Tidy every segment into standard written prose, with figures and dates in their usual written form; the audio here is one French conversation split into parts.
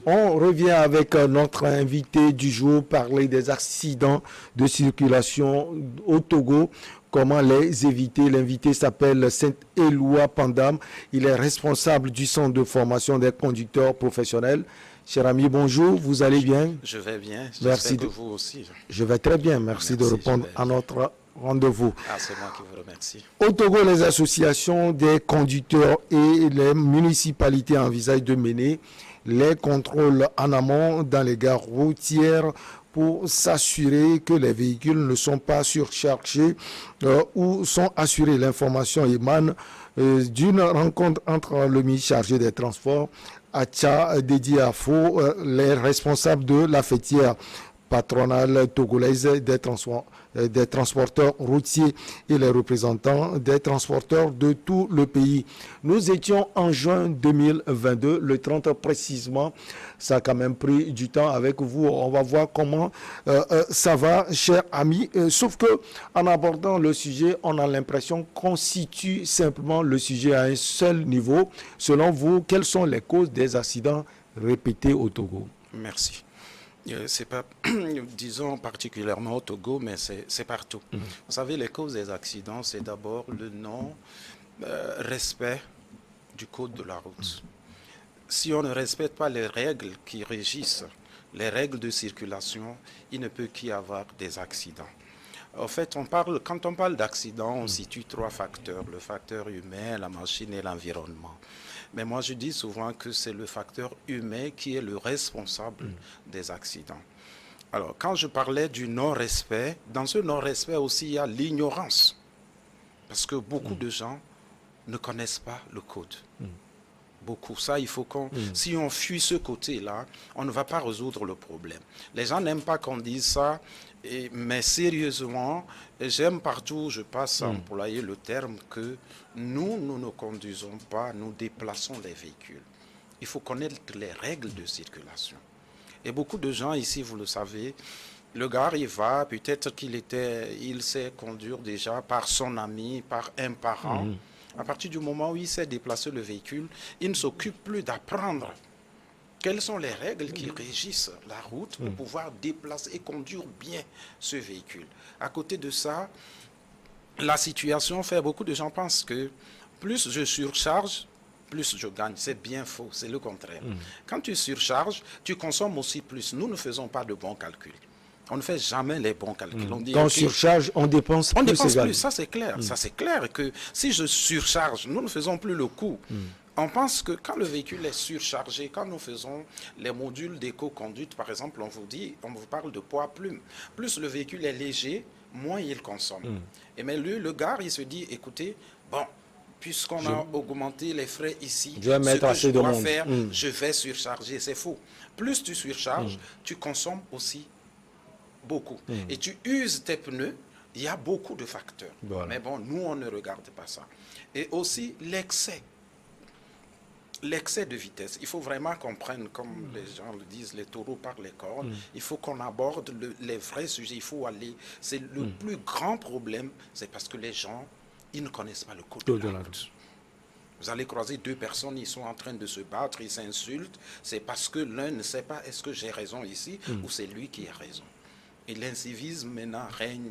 On revient avec notre invité du jour, parler des accidents de circulation au Togo. Comment les éviter? L'invité s'appelle Saint-Éloi Pandam. Il est responsable du centre de formation des conducteurs professionnels. Cher ami, bonjour, vous allez bien? Je vais bien, Merci. j'espère que vous aussi. Je vais très bien, merci de répondre à notre rendez-vous. Ah, c'est moi qui vous remercie. Au Togo, les associations des conducteurs et les municipalités envisagent de mener les contrôles en amont dans les gares routières pour s'assurer que les véhicules ne sont pas surchargés ou sont assurés. L'information émane d'une rencontre entre le ministre chargé des Transports, Acha Dediafo, les responsables de la fêtière patronale togolaise des transporteurs routiers et les représentants des transporteurs de tout le pays. Nous étions en juin 2022, le 30 précisément. Ça a quand même pris du temps avec vous. On va voir comment ça va, chers amis. Sauf que en abordant le sujet, on a l'impression qu'on situe simplement le sujet à un seul niveau. Selon vous, quelles sont les causes des accidents répétés au Togo? Merci. C'est pas, disons particulièrement au Togo, mais c'est partout. Vous savez, les causes des accidents, c'est d'abord le non-respect du code de la route. Si on ne respecte pas les règles qui régissent les règles de circulation, il ne peut qu'y avoir des accidents. En fait, quand on parle d'accident, on situe trois facteurs, le facteur humain, la machine et l'environnement. Mais moi, je dis souvent que c'est le facteur humain qui est le responsable des accidents. Alors, quand je parlais du non-respect, dans ce non-respect aussi, il y a l'ignorance. Parce que beaucoup de gens ne connaissent pas le code. Beaucoup. Ça, il faut si on fuit ce côté-là, on ne va pas résoudre le problème. Les gens n'aiment pas qu'on dise ça, mais sérieusement, j'aime partout où je passe à employer le terme que nous ne conduisons pas, nous déplaçons les véhicules. Il faut connaître les règles de circulation. Et beaucoup de gens ici, vous le savez, le gars, il va, peut-être il sait conduire déjà par son ami, par un parent. À partir du moment où il sait déplacer le véhicule, il ne s'occupe plus d'apprendre quelles sont les règles qui régissent la route pour pouvoir déplacer et conduire bien ce véhicule. À côté de ça, la situation fait beaucoup de gens pensent que plus je surcharge, plus je gagne. C'est bien faux, c'est le contraire. Quand tu surcharges, tu consommes aussi plus. Nous ne faisons pas de bons calculs. On ne fait jamais les bons calculs. On dit, quand on surcharge, on dépense plus. On dépense plus, ça c'est clair. Ça c'est clair que si je surcharge, nous ne faisons plus le coût. On pense que quand le véhicule est surchargé, quand nous faisons les modules d'éco-conduite, par exemple, on vous parle de poids plume. Plus le véhicule est léger, moins il consomme. Et mais lui, le gars, il se dit, écoutez, bon, puisqu'on a augmenté les frais ici, je dois faire, je vais surcharger. C'est faux. Plus tu surcharges, tu consommes aussi beaucoup. Et tu uses tes pneus, il y a beaucoup de facteurs. Voilà. Mais bon, nous, on ne regarde pas ça. Et aussi l'excès. L'excès de vitesse. Il faut vraiment qu'on prenne, comme les gens le disent, les taureaux par les cornes. Il faut qu'on aborde les vrais sujets. Il faut aller. C'est le plus grand problème, c'est parce que les gens, ils ne connaissent pas le code de la route. Vous allez croiser deux personnes, ils sont en train de se battre, ils s'insultent. C'est parce que l'un ne sait pas est-ce que j'ai raison ici ou c'est lui qui a raison. Et l'incivisme maintenant règne,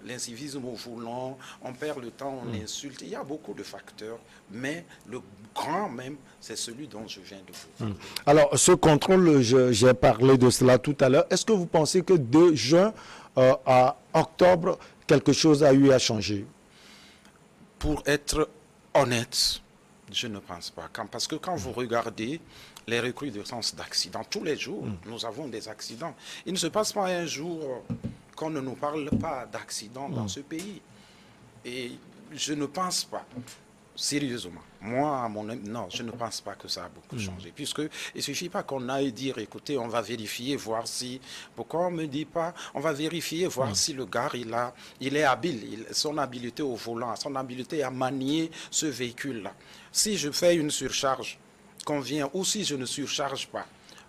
l'incivisme au volant, on perd le temps, on insulte. Il y a beaucoup de facteurs, mais le grand même, c'est celui dont je viens de vous parler. Alors, ce contrôle, j'ai parlé de cela tout à l'heure. Est-ce que vous pensez que de juin à octobre, quelque chose a eu à changer? Pour être honnête, je ne pense pas. Parce que quand vous regardez les recrudescences d'accidents, tous les jours, nous avons des accidents. Il ne se passe pas un jour qu'on ne nous parle pas d'accidents dans ce pays. Et je ne pense pas, sérieusement, moi, non, je ne pense pas que ça a beaucoup changé. Puisque il ne suffit pas qu'on aille dire, écoutez, on va vérifier, voir si... Pourquoi on ne me dit pas, on va vérifier, voir si le gars, il est habile, son habileté au volant, son habileté à manier ce véhicule-là. Si je fais une surcharge, convient, ou si je ne surcharge pas,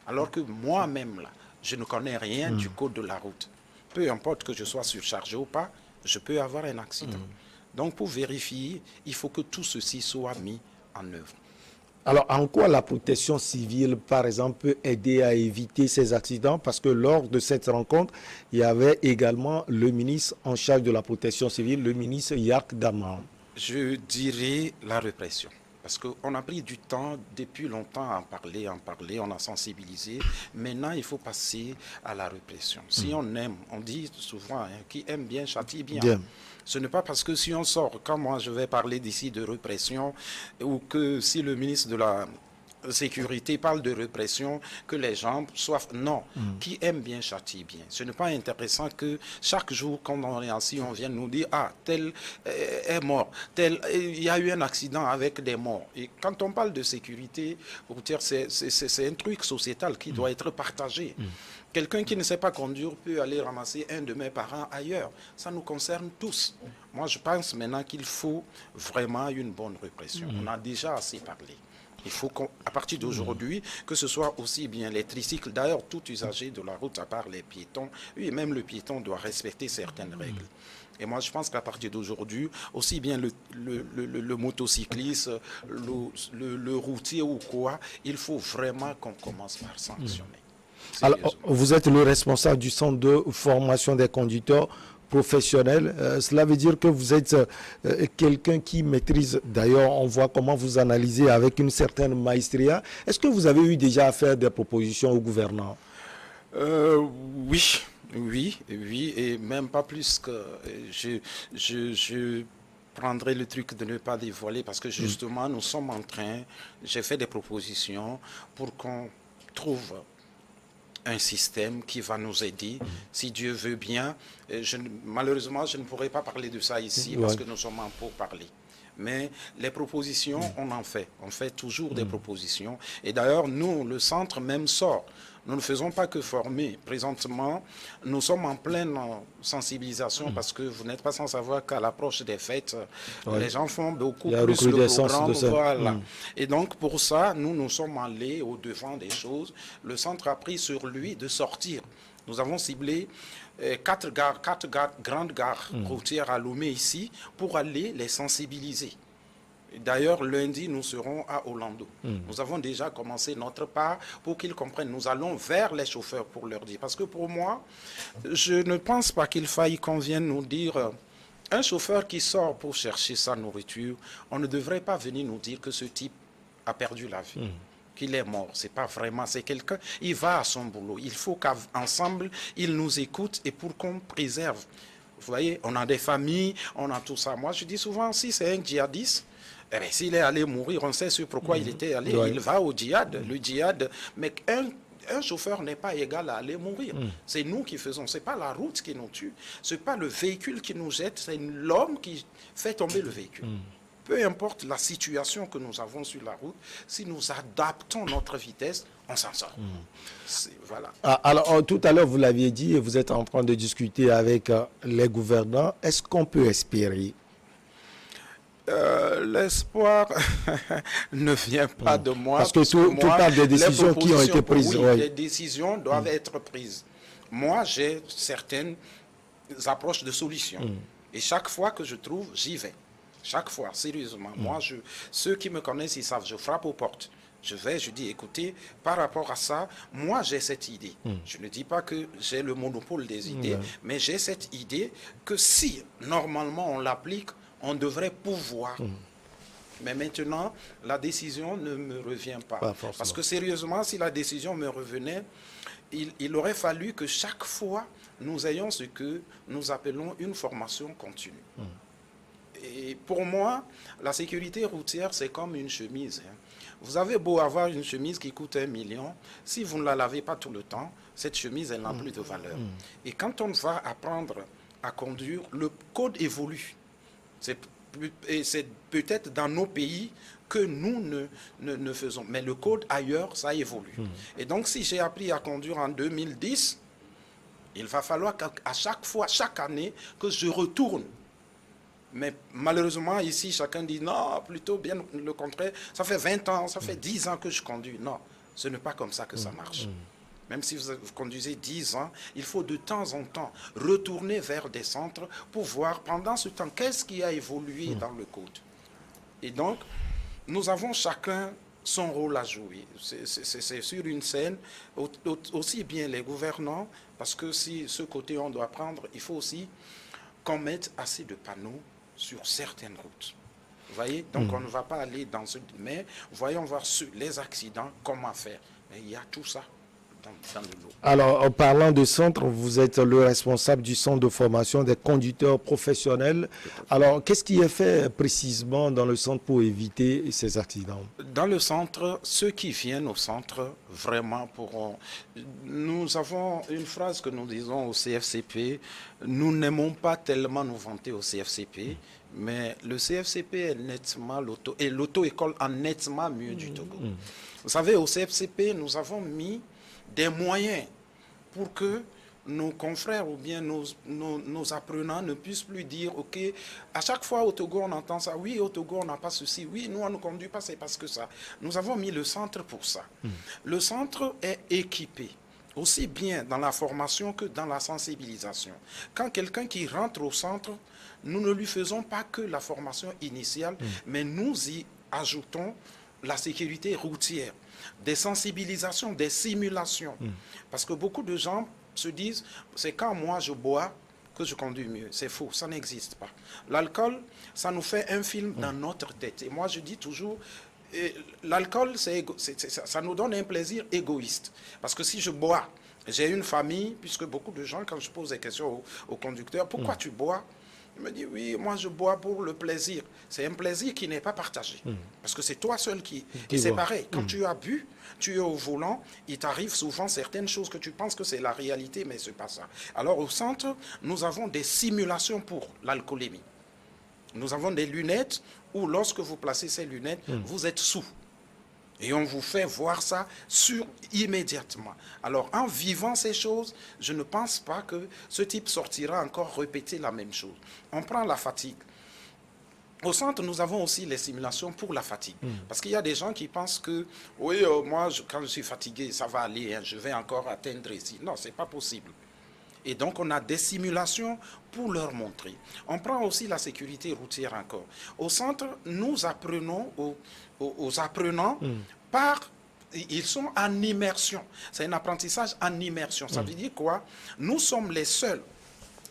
alors que moi-même, là, je ne connais rien du code de la route. Peu importe que je sois surchargé ou pas, je peux avoir un accident. Donc, pour vérifier, il faut que tout ceci soit mis en œuvre. Alors, en quoi la protection civile, par exemple, peut aider à éviter ces accidents? Parce que lors de cette rencontre, il y avait également le ministre en charge de la protection civile, le ministre Yak Daman. Je dirais la répression. Parce qu'on a pris du temps depuis longtemps à en parler, on a sensibilisé. Maintenant, il faut passer à la répression. Si on aime, on dit souvent, hein, qui aime bien châtie bien. Bien. Ce n'est pas parce que si on sort, quand moi je vais parler d'ici de répression, ou que si le ministre de la sécurité parle de répression, que les gens soient... Non, qui aime bien châtie bien. Ce n'est pas intéressant que chaque jour, quand on est assis, on vienne nous dire, ah, tel est mort, tel, il y a eu un accident avec des morts. Et quand on parle de sécurité routière, c'est un truc sociétal qui doit être partagé. Quelqu'un qui ne sait pas conduire peut aller ramasser un de mes parents ailleurs. Ça nous concerne tous. Moi, je pense maintenant qu'il faut vraiment une bonne répression. On a déjà assez parlé. Il faut qu'à partir d'aujourd'hui, que ce soit aussi bien les tricycles, d'ailleurs tout usager de la route, à part les piétons, oui, même le piéton doit respecter certaines règles. Et moi, je pense qu'à partir d'aujourd'hui, aussi bien le motocycliste, le routier ou quoi, il faut vraiment qu'on commence par sanctionner. Alors, vous êtes le responsable du centre de formation des conducteurs professionnels. Cela veut dire que vous êtes quelqu'un qui maîtrise, d'ailleurs, on voit comment vous analysez avec une certaine maestria. Est-ce que vous avez eu déjà à faire des propositions au gouvernement? Oui, et même pas plus que je prendrai le truc de ne pas dévoiler parce que justement, nous sommes en train, j'ai fait des propositions pour qu'on trouve un système qui va nous aider, si Dieu veut bien. Malheureusement, je ne pourrai pas parler de ça ici parce que nous sommes en pourparlers. Mais les propositions, on fait toujours des propositions. Et d'ailleurs, nous, le centre même sort. Nous ne faisons pas que former. Présentement, nous sommes en pleine sensibilisation parce que vous n'êtes pas sans savoir qu'à l'approche des fêtes, les gens font beaucoup plus le programme. Voilà. Et donc, pour ça, nous sommes allés au-devant des choses. Le centre a pris sur lui de sortir. Nous avons ciblé quatre grandes gares routières à Lomé ici pour aller les sensibiliser. D'ailleurs, lundi, nous serons à Orlando. Nous avons déjà commencé notre part pour qu'ils comprennent. Nous allons vers les chauffeurs pour leur dire. Parce que pour moi, je ne pense pas qu'il faille qu'on vienne nous dire... un chauffeur qui sort pour chercher sa nourriture, on ne devrait pas venir nous dire que ce type a perdu la vie. Qu'il est mort, c'est pas vraiment, c'est quelqu'un, il va à son boulot. Il faut qu'ensemble, il nous écoute et pour qu'on préserve. Vous voyez, on a des familles, on a tout ça. Moi, je dis souvent, si c'est un djihadiste, eh bien, s'il est allé mourir, on sait sur pourquoi il était allé, il va au djihad, le djihad. Mais un chauffeur n'est pas égal à aller mourir. C'est nous qui faisons, c'est pas la route qui nous tue, c'est pas le véhicule qui nous jette, c'est l'homme qui fait tomber le véhicule. Peu importe la situation que nous avons sur la route, si nous adaptons notre vitesse, on s'en sort. Voilà. Alors, tout à l'heure, vous l'aviez dit, et vous êtes en train de discuter avec les gouvernants. Est-ce qu'on peut espérer? L'espoir ne vient pas de moi. Parce que tout parle des décisions qui ont été prises. Oui, les décisions doivent être prises. Moi, j'ai certaines approches de solutions. Et chaque fois que je trouve, j'y vais. Chaque fois, sérieusement. Moi, ceux qui me connaissent, ils savent, je frappe aux portes. Je vais, je dis, écoutez, par rapport à ça, moi j'ai cette idée. Je ne dis pas que j'ai le monopole des idées, mais j'ai cette idée que si, normalement, on l'applique, on devrait pouvoir. Mais maintenant, la décision ne me revient pas. Parce que sérieusement, si la décision me revenait, il aurait fallu que chaque fois, nous ayons ce que nous appelons une formation continue. Et pour moi, la sécurité routière, c'est comme une chemise. Vous avez beau avoir une chemise qui coûte 1 million, si vous ne la lavez pas tout le temps, cette chemise, elle n'a plus de valeur. Et quand on va apprendre à conduire, le code évolue. Et c'est peut-être dans nos pays que nous ne faisons. Mais le code ailleurs, ça évolue. Et donc, si j'ai appris à conduire en 2010, il va falloir qu'à chaque fois, chaque année, que je retourne. Mais malheureusement, ici, chacun dit non, plutôt bien le contraire. Ça fait 20 ans, ça fait 10 ans que je conduis. Non, ce n'est pas comme ça que ça marche. Même si vous conduisez 10 ans, il faut de temps en temps retourner vers des centres pour voir pendant ce temps qu'est-ce qui a évolué dans le code. Et donc, nous avons chacun son rôle à jouer. C'est sur une scène, aussi bien les gouvernants, parce que si ce côté on doit prendre, il faut aussi qu'on mette assez de panneaux sur certaines routes. Vous voyez, donc on ne va pas aller dans ce... Mais voyons voir les accidents, comment faire. Mais il y a tout ça dans le lot. Alors, en parlant de centre, vous êtes le responsable du centre de formation des conducteurs professionnels. Alors, qu'est-ce qui est fait précisément dans le centre pour éviter ces accidents? Dans le centre, ceux qui viennent au centre, vraiment pourront... Nous avons une phrase que nous disons au CFCP, nous n'aimons pas tellement nous vanter au CFCP, mais le CFCP est nettement et l'auto-école en nettement mieux du Togo. Vous savez, au CFCP, nous avons mis des moyens pour que nos confrères ou bien nos apprenants ne puissent plus dire, OK, à chaque fois au Togo on entend ça, oui au Togo on n'a pas ceci, oui nous on ne conduit pas, c'est parce que ça. Nous avons mis le centre pour ça. Le centre est équipé, aussi bien dans la formation que dans la sensibilisation. Quand quelqu'un qui rentre au centre, nous ne lui faisons pas que la formation initiale, mais nous y ajoutons la sécurité routière, des sensibilisations, des simulations. Parce que beaucoup de gens se disent, c'est quand moi je bois que je conduis mieux. C'est faux, ça n'existe pas. L'alcool, ça nous fait un film dans notre tête. Et moi je dis toujours, l'alcool, ça nous donne un plaisir égoïste. Parce que si je bois, j'ai une famille, puisque beaucoup de gens, quand je pose des questions au conducteur, pourquoi tu bois? Il me dit, oui, moi je bois pour le plaisir. C'est un plaisir qui n'est pas partagé. Parce que c'est toi seul qui... Et c'est pareil, quand tu as bu, tu es au volant, il t'arrive souvent certaines choses que tu penses que c'est la réalité, mais ce n'est pas ça. Alors au centre, nous avons des simulations pour l'alcoolémie. Nous avons des lunettes où lorsque vous placez ces lunettes, vous êtes sous. Et on vous fait voir ça immédiatement. Alors, en vivant ces choses, je ne pense pas que ce type sortira encore répéter la même chose. On prend la fatigue. Au centre, nous avons aussi les simulations pour la fatigue. Parce qu'il y a des gens qui pensent que, oui, moi, quand je suis fatigué, ça va aller, hein, je vais encore atteindre ici. Non, ce n'est pas possible. Et donc, on a des simulations pour leur montrer. On prend aussi la sécurité routière encore. Au centre, nous apprenons aux apprenants ils sont en immersion. C'est un apprentissage en immersion. Ça veut dire quoi? Nous sommes les seuls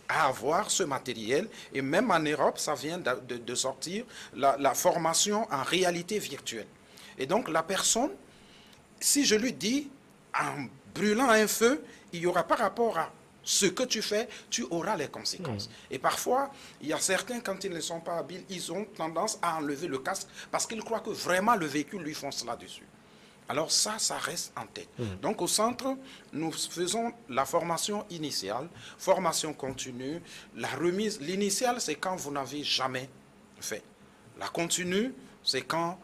à avoir ce matériel. Et même en Europe, ça vient de sortir la formation en réalité virtuelle. Et donc, la personne, si je lui dis, en brûlant un feu, il y aura par rapport à ce que tu fais, tu auras les conséquences. Et parfois, il y a certains, quand ils ne sont pas habiles, ils ont tendance à enlever le casque parce qu'ils croient que vraiment le véhicule lui fonce là-dessus. Alors ça reste en tête. Donc au centre, nous faisons la formation initiale, formation continue, la remise. L'initiale, c'est quand vous n'avez jamais fait. La continue, c'est quand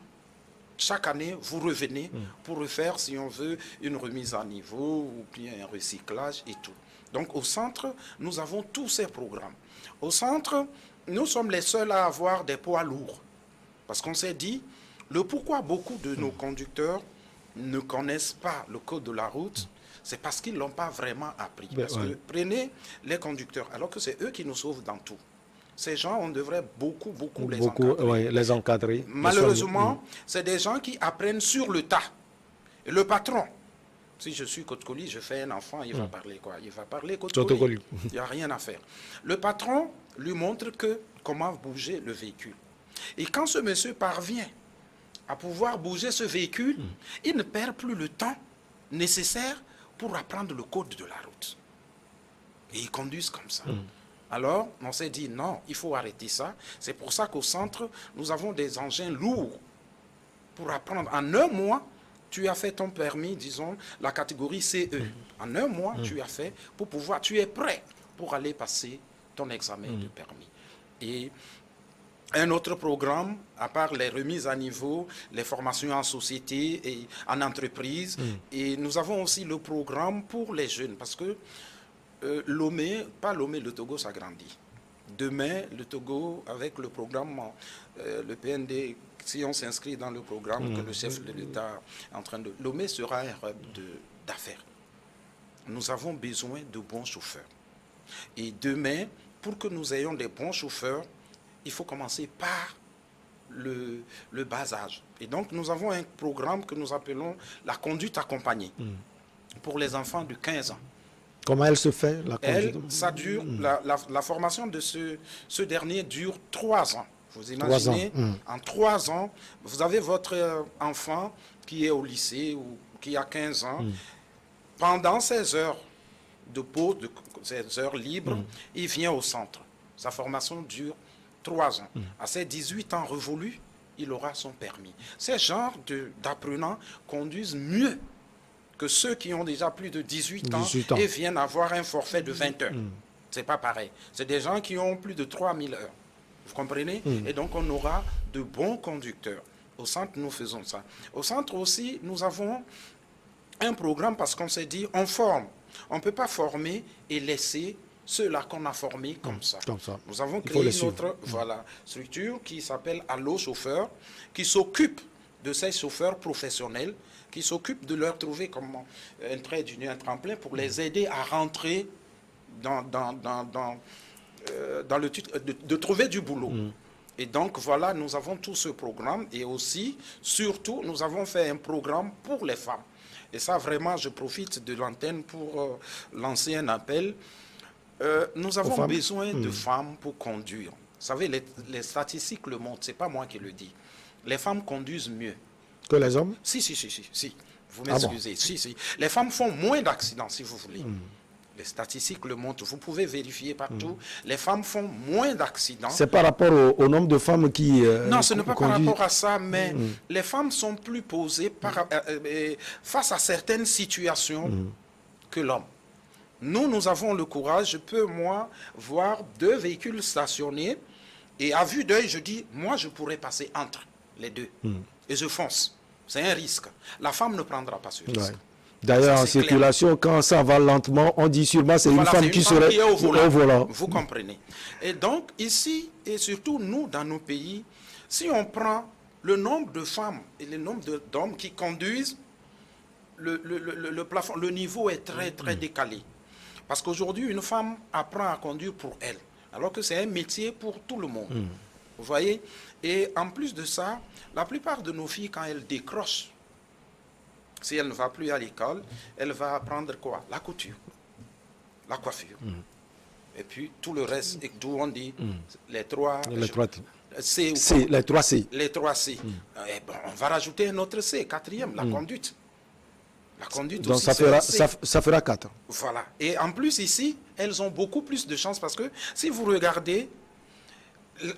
chaque année, vous revenez pour refaire, si on veut, une remise à niveau ou bien un recyclage et tout. Donc au centre, nous avons tous ces programmes. Au centre, nous sommes les seuls à avoir des poids lourds. Parce qu'on s'est dit, le pourquoi beaucoup de nos conducteurs ne connaissent pas le code de la route, c'est parce qu'ils ne l'ont pas vraiment appris. Parce que prenez les conducteurs, alors que c'est eux qui nous sauvent dans tout. Ces gens, on devrait beaucoup les encadrer. Oui, les encadrer. Malheureusement, c'est des gens qui apprennent sur le tas. Et le patron, si je suis Côte-Colis, je fais un enfant, il va parler quoi? Il va parler Côte-Colis. Il n'y a rien à faire. Le patron lui montre comment bouger le véhicule. Et quand ce monsieur parvient à pouvoir bouger ce véhicule, il ne perd plus le temps nécessaire pour apprendre le code de la route. Et ils conduisent comme ça. Alors, on s'est dit non, il faut arrêter ça. C'est pour ça qu'au centre, nous avons des engins lourds pour apprendre. En un mois, tu as fait ton permis, disons, la catégorie CE. En un mois, tu as fait pour pouvoir, tu es prêt pour aller passer ton examen de permis. Et un autre programme, à part les remises à niveau, les formations en société et en entreprise, et nous avons aussi le programme pour les jeunes, parce que le Togo s'agrandit. Demain, le Togo, avec le programme, le PND, si on s'inscrit dans le programme que le chef de l'État est en train de... Lomé sera un hub d'affaires. Nous avons besoin de bons chauffeurs. Et demain, pour que nous ayons des bons chauffeurs, il faut commencer par le bas âge. Et donc, nous avons un programme que nous appelons la conduite accompagnée pour les enfants de 15 ans. Comment elle se fait, la conduite? Ça dure, la formation de ce dernier dure 3 ans. Vous imaginez, en 3 ans, vous avez votre enfant qui est au lycée ou qui a 15 ans. Pendant 16 heures de pause, ces heures libres, il vient au centre. Sa formation dure 3 ans. À ses 18 ans révolus, il aura son permis. Ces genres d'apprenants conduisent mieux que ceux qui ont déjà plus de 18 ans et viennent avoir un forfait de 20 heures. C'est pas pareil. C'est des gens qui ont plus de 3000 heures. Vous comprenez? Et donc, on aura de bons conducteurs. Au centre, nous faisons ça. Au centre aussi, nous avons un programme parce qu'on s'est dit, on forme. On ne peut pas former et laisser ceux-là qu'on a formés comme ça. Nous avons créé notre structure qui s'appelle Allo Chauffeur, qui s'occupe de ces chauffeurs professionnels, qui s'occupe de leur trouver comme un trait d'union, un tremplin pour les aider à rentrer dans le titre, de trouver du boulot. Et donc, voilà, nous avons tout ce programme et aussi, surtout, nous avons fait un programme pour les femmes. Et ça, vraiment, je profite de l'antenne pour lancer un appel. Nous avons besoin de femmes pour conduire. Vous savez, les statistiques le montrent, ce n'est pas moi qui le dis. Les femmes conduisent mieux. Que les hommes? Si. Vous m'excusez. Si. Les femmes font moins d'accidents, si vous voulez. Les statistiques le montrent. Vous pouvez vérifier partout. Les femmes font moins d'accidents. C'est par rapport au nombre de femmes qui non, ce n'est pas par rapport à ça, mais les femmes sont plus posées face à certaines situations que l'homme. Nous avons le courage. Je peux, moi, voir 2 véhicules stationnés et à vue d'œil, je dis, moi, je pourrais passer entre les 2. Et je fonce. C'est un risque. La femme ne prendra pas ce risque. D'ailleurs, en circulation, quand ça va lentement, on dit sûrement c'est une femme qui serait au volant. Vous comprenez. Et donc, ici, et surtout nous, dans nos pays, si on prend le nombre de femmes et le nombre d'hommes qui conduisent, le plafond, le niveau est très, très décalé. Parce qu'aujourd'hui, une femme apprend à conduire pour elle, alors que c'est un métier pour tout le monde. Vous voyez? Et en plus de ça, la plupart de nos filles, quand elles décrochent, si elle ne va plus à l'école, elle va apprendre quoi? La couture, la coiffure. Et puis tout le reste, et d'où on dit les 3 C. Les 3 C. Les 3 C. Et bon, on va rajouter un autre C, 4e, la conduite. La conduite donc aussi, ça fera 4. Voilà. Et en plus ici, elles ont beaucoup plus de chance parce que si vous regardez,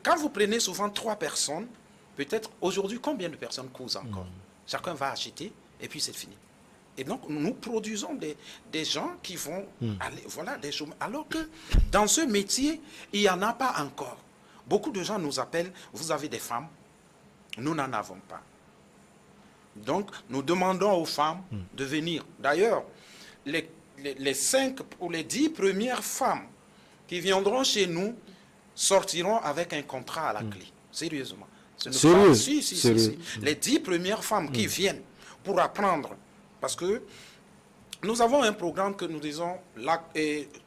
quand vous prenez souvent 3 personnes, peut-être aujourd'hui, combien de personnes causent encore? Chacun va acheter et puis c'est fini. Et donc, nous produisons des gens qui vont aller, voilà, des chômeurs. Alors que dans ce métier, il n'y en a pas encore. Beaucoup de gens nous appellent, vous avez des femmes? Nous n'en avons pas. Donc, nous demandons aux femmes de venir. D'ailleurs, les 5 ou les 10 premières femmes qui viendront chez nous sortiront avec un contrat à la clé. Sérieusement. Sérieux? Si. Les 10 premières femmes qui viennent pour apprendre. Parce que nous avons un programme que nous disons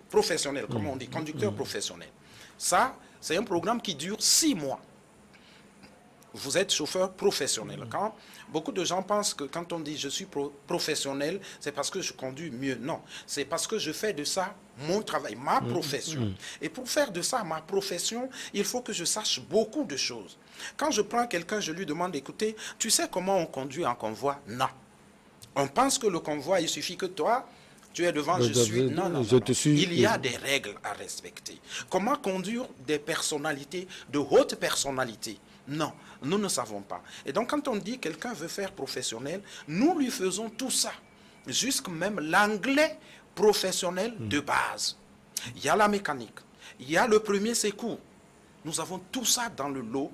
professionnel, comme on dit, conducteur professionnel. Ça, c'est un programme qui dure 6 mois. Vous êtes chauffeur professionnel. Quand beaucoup de gens pensent que quand on dit je suis professionnel, c'est parce que je conduis mieux. Non, c'est parce que je fais de ça mon travail, ma profession. Et pour faire de ça ma profession, il faut que je sache beaucoup de choses. Quand je prends quelqu'un, je lui demande, écoutez, tu sais comment on conduit un convoi? Non. On pense que le convoi, il suffit que toi, tu es devant, je suis... Non. Te suis. Il y a des règles à respecter. Comment conduire des personnalités, de hautes personnalités? Non, nous ne savons pas. Et donc, quand on dit quelqu'un veut faire professionnel, nous lui faisons tout ça. Jusque même l'anglais professionnel de base. Il y a la mécanique. Il y a le premier secours. Nous avons tout ça dans le lot.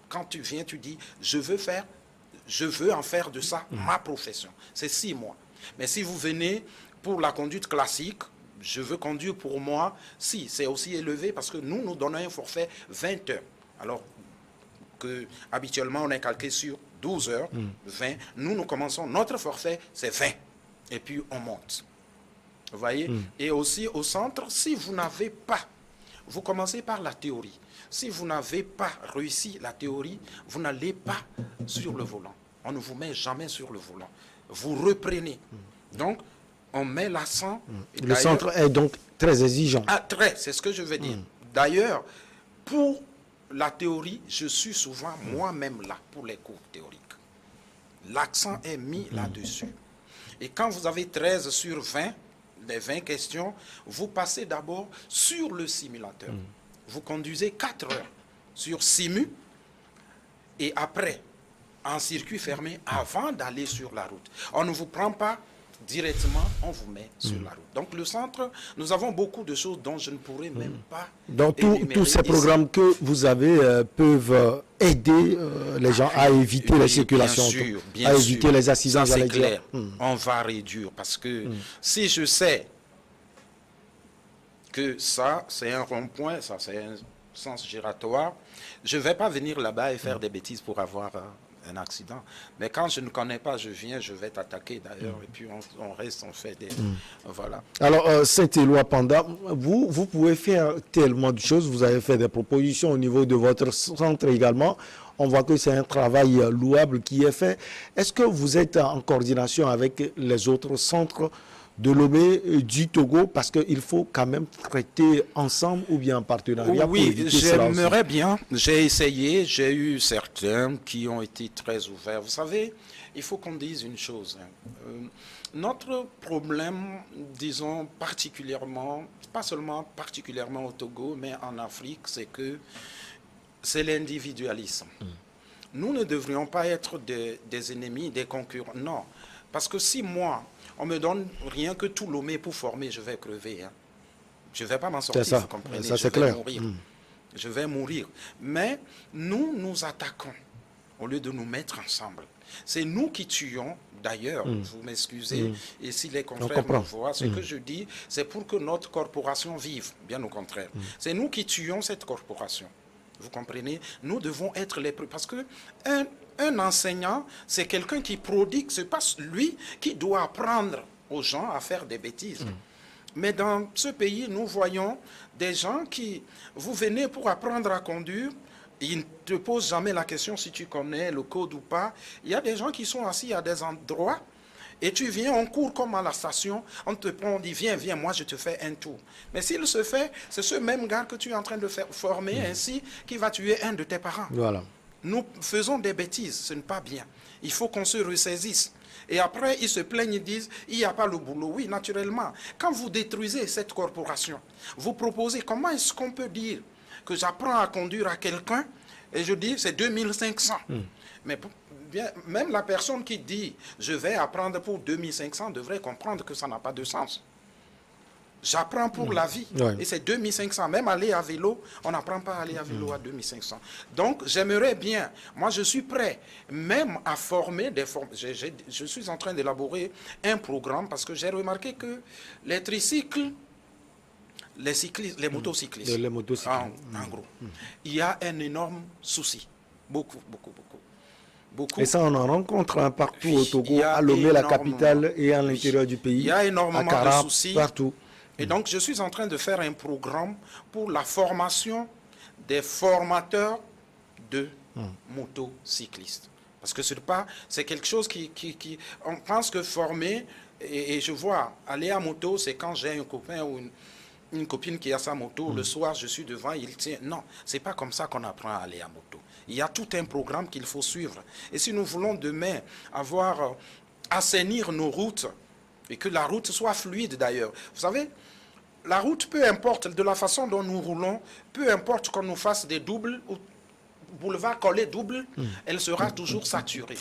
Quand tu viens, tu dis, je veux en faire de ça ma profession. C'est 6 mois. Mais si vous venez pour la conduite classique, je veux conduire pour moi, si, c'est aussi élevé parce que nous donnons un forfait 20 heures. Alors que habituellement on est calqué sur 12 heures, 20. Nous commençons, notre forfait, c'est 20. Et puis on monte. Vous voyez? Et aussi au centre, si vous n'avez pas Vous commencez par la théorie. Si vous n'avez pas réussi la théorie, vous n'allez pas sur le volant. On ne vous met jamais sur le volant. Vous reprenez. Donc, on met l'accent. Le centre est donc très exigeant. Ah, très, c'est ce que je veux dire. D'ailleurs, pour la théorie, je suis souvent moi-même là pour les cours théoriques. L'accent est mis là-dessus. Et quand vous avez 13 sur 20, les 20 questions, vous passez d'abord sur le simulateur. Vous conduisez 4 heures sur Simu et après, en circuit fermé, avant d'aller sur la route. On ne vous prend pas directement, on vous met sur la route. Donc le centre, nous avons beaucoup de choses dont je ne pourrais même pas Donc énumérer tous ces ici. programmes que vous avez peuvent aider les gens à éviter la Oui, circulation, bien à sûr. éviter les accidents, Ça, c'est j'allais dire. clair. On va réduire parce que si je sais que ça, c'est un rond-point, ça, c'est un sens giratoire, je ne vais pas venir là-bas et faire des bêtises pour avoir un accident. Mais quand je ne connais pas, je viens, je vais t'attaquer d'ailleurs, et puis on reste, on fait des... Voilà. Alors, Saint-Éloi Panda, vous pouvez faire tellement de choses. Vous avez fait des propositions au niveau de votre centre également. On voit que c'est un travail louable qui est fait. Est-ce que vous êtes en coordination avec les autres centres de Lomé, du Togo, parce qu'il faut quand même traiter ensemble ou bien en partenariat? Oui, j'aimerais bien. J'ai essayé, j'ai eu certains qui ont été très ouverts. Vous savez, il faut qu'on dise une chose. Notre problème, disons particulièrement, pas seulement particulièrement au Togo, mais en Afrique, c'est que c'est l'individualisme. Nous ne devrions pas être des ennemis, des concurrents. Non, parce que si moi, on me donne rien que tout Lomé pour former, je vais crever. Hein. Je ne vais pas m'en sortir, ça. vous comprenez? Ça, je vais clair. mourir. Je vais mourir. Mais nous, nous attaquons au lieu de nous mettre ensemble. C'est nous qui tuons. D'ailleurs, vous m'excusez, et si les confrères me voient, ce que je dis, c'est pour que notre corporation vive, bien au contraire. C'est nous qui tuons cette corporation. Vous comprenez? Nous devons être les... Parce que un enseignant, c'est quelqu'un qui prodigue, c'est pas lui qui doit apprendre aux gens à faire des bêtises. Mais dans ce pays, nous voyons des gens qui... Vous venez pour apprendre à conduire, ils ne te posent jamais la question si tu connais le code ou pas. Il y a des gens qui sont assis à des endroits et tu viens, on court comme à la station, on te prend, on dit viens, viens, moi je te fais un tour. Mais s'il se fait, c'est ce même gars que tu es en train de faire former ainsi qui va tuer un de tes parents. Voilà. Nous faisons des bêtises, ce n'est pas bien. Il faut qu'on se ressaisisse. Et après, ils se plaignent, ils disent, il n'y a pas le boulot. Oui, naturellement. Quand vous détruisez cette corporation, vous proposez, comment est-ce qu'on peut dire que j'apprends à conduire à quelqu'un et je dis, c'est 2500. Mais bien, même la personne qui dit, je vais apprendre pour 2500, devrait comprendre que ça n'a pas de sens. J'apprends pour la vie. Ouais. Et c'est 2500. Même aller à vélo, on n'apprend pas à aller à vélo à 2500. Donc, j'aimerais bien, moi je suis prêt, même à former des je suis en train d'élaborer un programme parce que j'ai remarqué que les tricycles, les cyclistes, les motocyclistes, Les motocyclistes. En gros, il y a un énorme souci. Beaucoup, beaucoup, beaucoup. Beaucoup. Et ça, on en rencontre partout Oui, au Togo, il y a à Lomé, la énormément. capitale, et à l'intérieur du pays. Il y a énormément à Carap, de soucis. partout. Et donc, je suis en train de faire un programme pour la formation des formateurs de motocyclistes. Parce que c'est quelque chose on pense que former, et je vois, aller à moto, c'est quand j'ai un copain ou une copine qui a sa moto, le soir, je suis devant, il tient. Non, c'est pas comme ça qu'on apprend à aller à moto. Il y a tout un programme qu'il faut suivre. Et si nous voulons demain assainir nos routes, et que la route soit fluide d'ailleurs. Vous savez, la route, peu importe de la façon dont nous roulons, peu importe qu'on nous fasse des doubles, ou boulevard collé double, elle sera toujours saturée.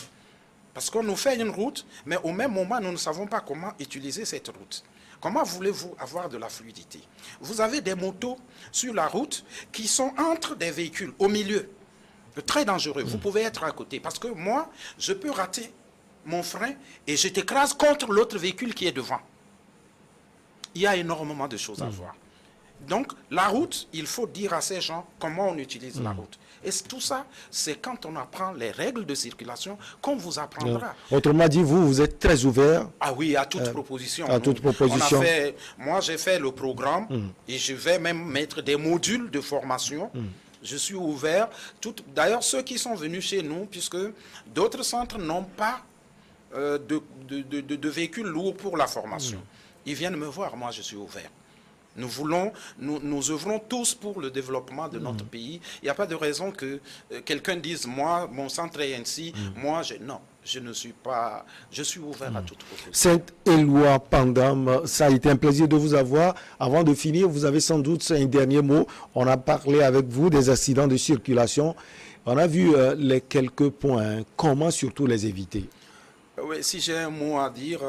Parce qu'on nous fait une route, mais au même moment, nous ne savons pas comment utiliser cette route. Comment voulez-vous avoir de la fluidité? Vous avez des motos sur la route qui sont entre des véhicules, au milieu. Très dangereux. Vous pouvez être à côté. Parce que moi, je peux rater mon frein et je t'écrase contre l'autre véhicule qui est devant. Il y a énormément de choses à voir. Donc, la route, il faut dire à ces gens comment on utilise la route. Et tout ça, c'est quand on apprend les règles de circulation qu'on vous apprendra. Autrement dit, vous êtes très ouvert. Ah oui, à toute proposition. À toute proposition. Moi, j'ai fait le programme et je vais même mettre des modules de formation. Je suis ouvert. D'ailleurs, ceux qui sont venus chez nous, puisque d'autres centres n'ont pas de véhicules lourds pour la formation. Ils viennent me voir, moi je suis ouvert. Nous œuvrons tous pour le développement de notre pays. Il n'y a pas de raison que quelqu'un dise, moi, mon centre est ainsi, non, je suis ouvert à toute proposition. Saint-Éloi Pandam, ça a été un plaisir de vous avoir. Avant de finir, vous avez sans doute un dernier mot. On a parlé avec vous des accidents de circulation. On a vu les quelques points. Comment surtout les éviter? Oui, si j'ai un mot à dire,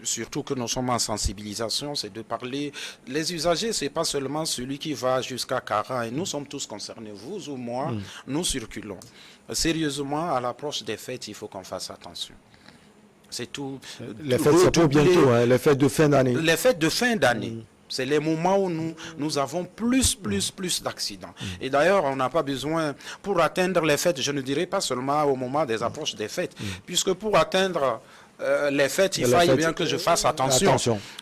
surtout que nous sommes en sensibilisation, c'est de parler. Les usagers, ce n'est pas seulement celui qui va jusqu'à Cara, et nous sommes tous concernés, vous ou moi, nous circulons. Sérieusement, à l'approche des fêtes, il faut qu'on fasse attention. C'est tout. Les fêtes, c'est pour bientôt, hein, les fêtes de fin d'année. Les fêtes de fin d'année. C'est les moments où nous avons plus d'accidents. Et d'ailleurs, on n'a pas besoin, pour atteindre les fêtes, je ne dirais pas seulement au moment des approches des fêtes, puisque pour atteindre les fêtes, il faille bien que je fasse attention.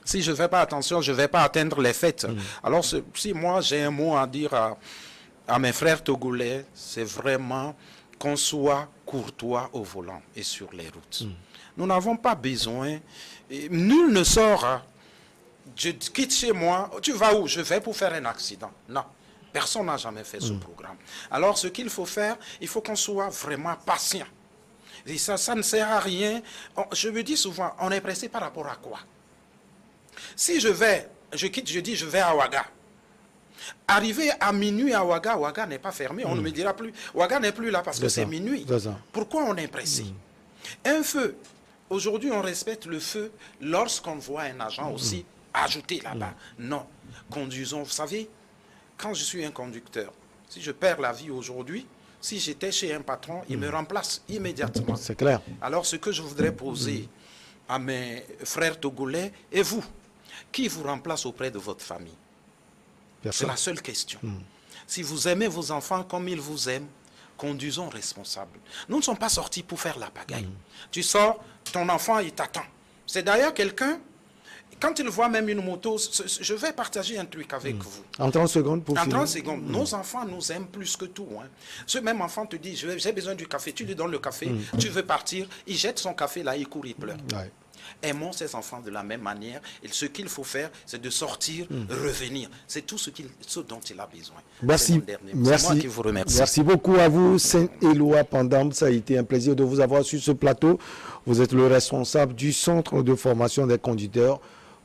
Si je ne fais pas attention, je ne vais pas atteindre les fêtes. Alors, si moi j'ai un mot à dire à mes frères togolais, c'est vraiment qu'on soit courtois au volant et sur les routes. Nous n'avons pas besoin, nul ne sort... Je quitte chez moi, tu vas où? Je vais pour faire un accident. Non, personne n'a jamais fait ce programme. Alors ce qu'il faut faire, il faut qu'on soit vraiment patient. Et ça ne sert à rien. Je me dis souvent, on est pressé par rapport à quoi? Si je quitte, je dis je vais à Ouaga. Arrivé à minuit à Ouaga, Ouaga n'est pas fermé, on ne me dira plus. Ouaga n'est plus là parce que c'est minuit. Pourquoi on est pressé? Un feu. Aujourd'hui, on respecte le feu lorsqu'on voit un agent aussi ajouté là-bas. Non, conduisons. Vous savez, quand je suis un conducteur, si je perds la vie aujourd'hui, si j'étais chez un patron, il me remplace immédiatement. C'est clair. Alors, ce que je voudrais poser à mes frères togolais, et vous, qui vous remplace auprès de votre famille? C'est la seule question. Si vous aimez vos enfants comme ils vous aiment, conduisons responsables. Nous ne sommes pas sortis pour faire la pagaille. Tu sors, ton enfant, il t'attend. C'est d'ailleurs quelqu'un... Quand il voit même une moto, je vais partager un truc avec vous. En 30 secondes pour finir. En 30 secondes. Nos enfants nous aiment plus que tout. Hein. Ce même enfant te dit, j'ai besoin du café. Tu lui donnes le café, tu veux partir. Il jette son café là, il court, il pleure. Aimons ces enfants de la même manière. Et ce qu'il faut faire, c'est de sortir, revenir. C'est tout ce dont il a besoin. Merci. C'est moi qui vous remercie. Merci beaucoup à vous, Saint-Éloi Pandam. Ça a été un plaisir de vous avoir sur ce plateau. Vous êtes le responsable du Centre de formation des conducteurs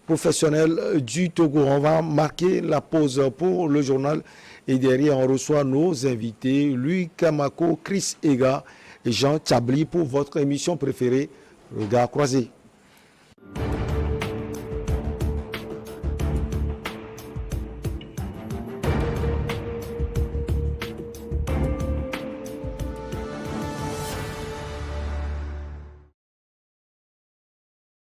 professionnels du Togo. On va marquer la pause pour le journal et derrière on reçoit nos invités, Louis Kamako, Chris Ega et Jean Tchabli pour votre émission préférée, Regard croisé.